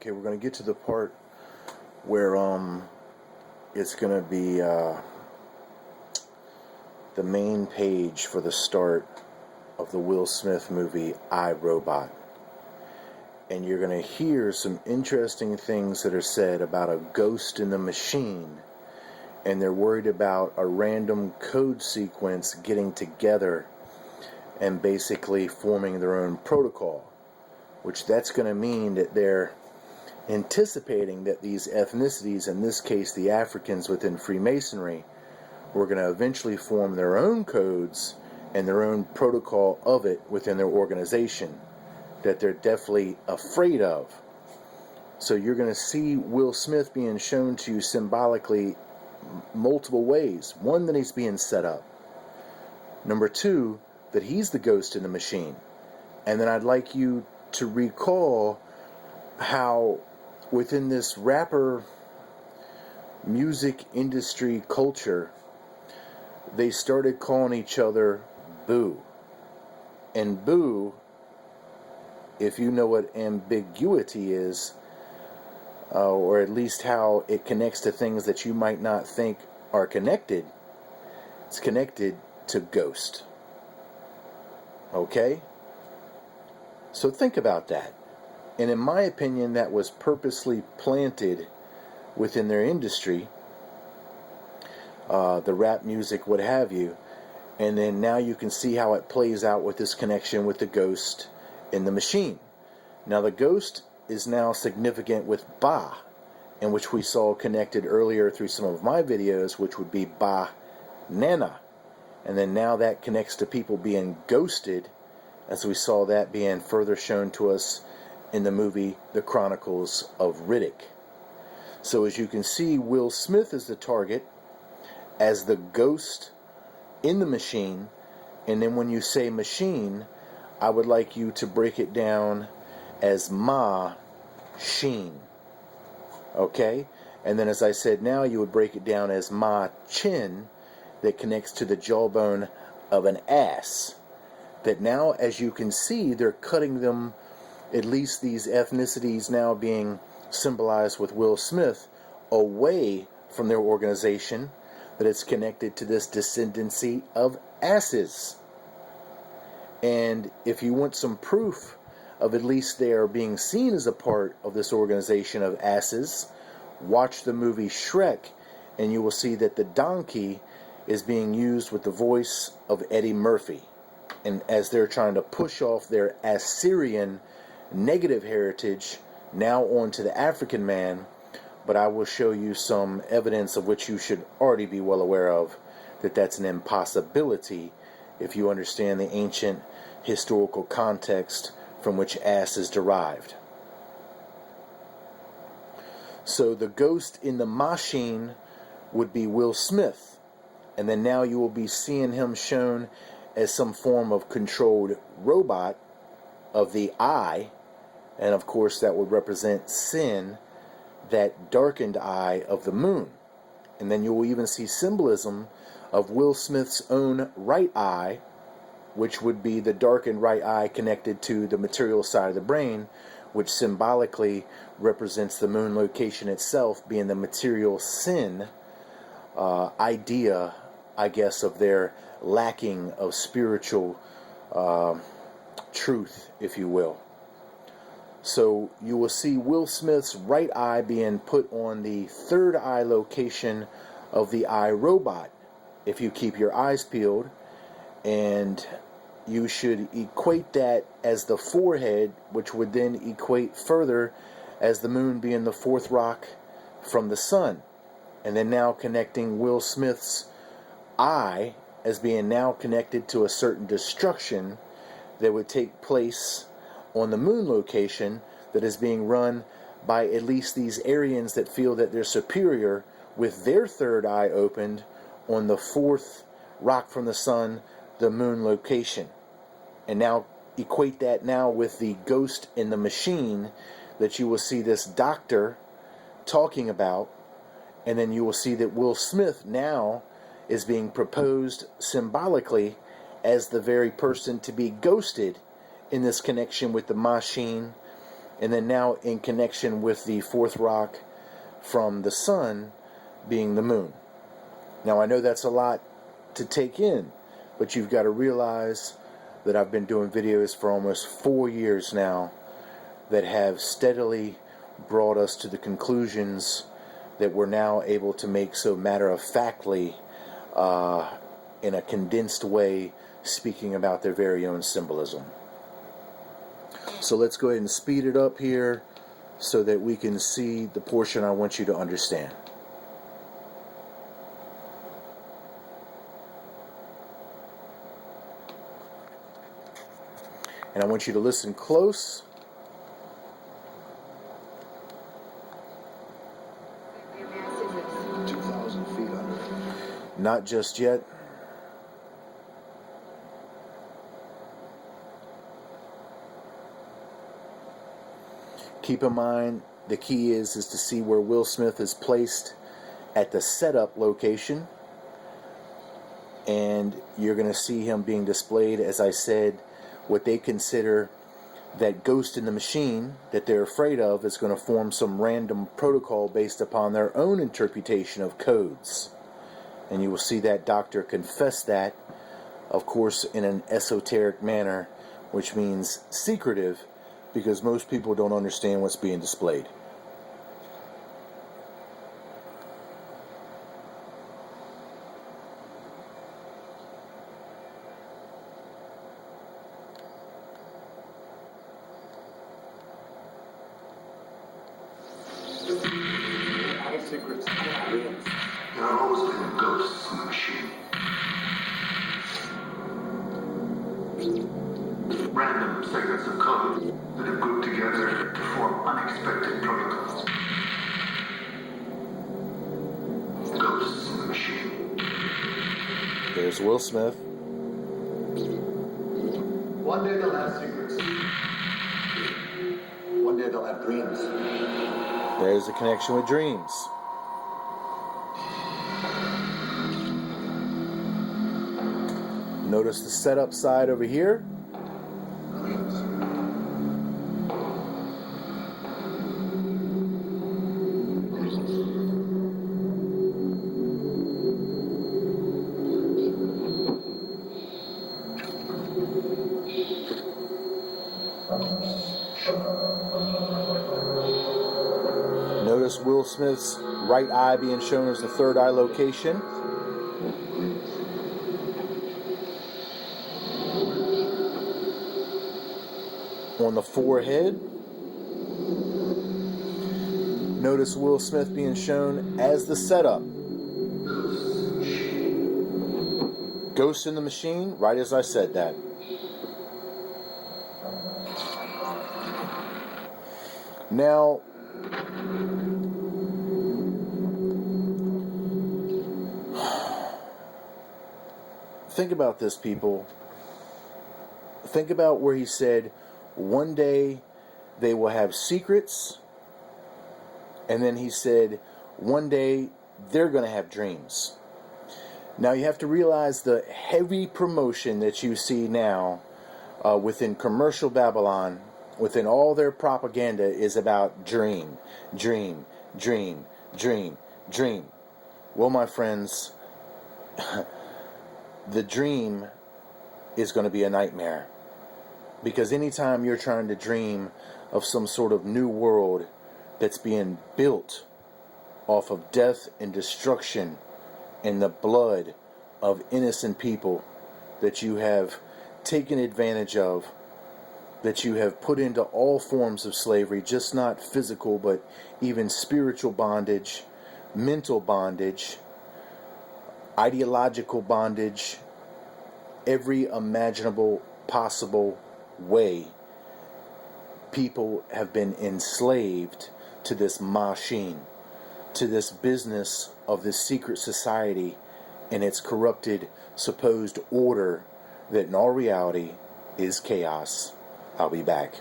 Okay, we're going to get to the part where it's going to be the main page for the start of the Will Smith movie I, Robot. And you're going to hear some interesting things that are said about a ghost in the machine. And they're worried about a random code sequence getting together and basically forming their own protocol. Which that's going to mean that they're anticipating that these ethnicities, in this case the Africans within Freemasonry, were going to eventually form their own codes and their own protocol of it within their organization that they're definitely afraid of. So you're going to see Will Smith being shown to you symbolically multiple ways. One, that he's being set up. Number two, that he's the ghost in the machine. And then I'd like you to recall how within this rapper music industry culture, they started calling each other Boo. And Boo, if you know what ambiguity is, or at least how it connects to things that you might not think are connected, it's connected to ghost. Okay? So think about that. And in my opinion, that was purposely planted within their industry, the rap music, what have you. And then now you can see how it plays out with this connection with the ghost in the machine. Now the ghost is now significant with Ba, in which we saw connected earlier through some of my videos, which would be Ba Nana. And then now that connects to people being ghosted, as we saw that being further shown to us in the movie The Chronicles of Riddick. So as you can see, Will Smith is the target as the ghost in the machine. And then when you say machine, I would like you to break it down as Ma-Chine. Okay? And then as I said now, you would break it down as Ma-Chine, that connects to the jawbone of an ass. That now, as you can see, they're cutting them, at least these ethnicities now being symbolized with Will Smith, away from their organization, that it's connected to this descendancy of asses. And if you want some proof of at least they are being seen as a part of this organization of asses, watch the movie Shrek, and you will see that the donkey is being used with the voice of Eddie Murphy. And as they're trying to push off their Assyrian negative heritage now onto the African man, but I will show you some evidence of which you should already be well aware of, that that's an impossibility if you understand the ancient historical context from which ass is derived. So the ghost in the machine would be Will Smith, and then now you will be seeing him shown as some form of controlled robot of the eye, and of course that would represent sin, that darkened eye of the moon. And then you will even see symbolism of Will Smith's own right eye, which would be the darkened right eye connected to the material side of the brain, which symbolically represents the moon location itself being the material sin idea, I guess, of their lacking of spiritual truth, if you will. So you will see Will Smith's right eye being put on the third eye location of the I, Robot, if you keep your eyes peeled, and you should equate that as the forehead, which would then equate further as the moon being the fourth rock from the sun. And then now connecting Will Smith's eye as being now connected to a certain destruction that would take place on the moon location, that is being run by at least these Aryans that feel that they're superior, with their third eye opened on the fourth rock from the sun, the moon location. And now equate that now with the ghost in the machine that you will see this doctor talking about. And then you will see that Will Smith now is being proposed symbolically as the very person to be ghosted in this connection with the machine and then now in connection with the fourth rock from the sun being the moon. Now I know that's a lot to take in, but you've got to realize that I've been doing videos for almost 4 years now that have steadily brought us to the conclusions that we're now able to make so matter-of-factly in a condensed way, speaking about their very own symbolism. So let's go ahead and speed it up here so that we can see the portion I want you to understand. And I want you to listen close. Not just yet. Keep in mind, the key is to see where Will Smith is placed at the setup location. And you're going to see him being displayed, as I said, what they consider that ghost in the machine that they're afraid of is going to form some random protocol based upon their own interpretation of codes. And you will see that doctor confess that, of course, in an esoteric manner, which means secretive, because most people don't understand what's being displayed. Secrets. There have always been ghosts in the machine. Random segments of code that have grouped together to form unexpected protocols. Ghosts in the machine. There's Will Smith. One day they'll have secrets. One day they'll have dreams. There's the connection with dreams. Notice the setup side over here. Notice Will Smith's right eye being shown as the third eye location. On the forehead. Notice Will Smith being shown as the setup. Ghost in the machine, right as I said that. Now, think about this, people. Think about where he said, one day they will have secrets, and then he said, one day they're going to have dreams. Now you have to realize the heavy promotion that you see now within commercial Babylon, within all their propaganda, is about dream, dream, dream, dream, dream. Well, my friends, the dream is going to be a nightmare. Because anytime you're trying to dream of some sort of new world that's being built off of death and destruction and the blood of innocent people that you have taken advantage of, that you have put into all forms of slavery, just not physical, but even spiritual bondage, mental bondage, ideological bondage, every imaginable, possible way, people have been enslaved to this Ma-Chine, to this business of this secret society and its corrupted supposed order that in all reality is chaos. I'll be back.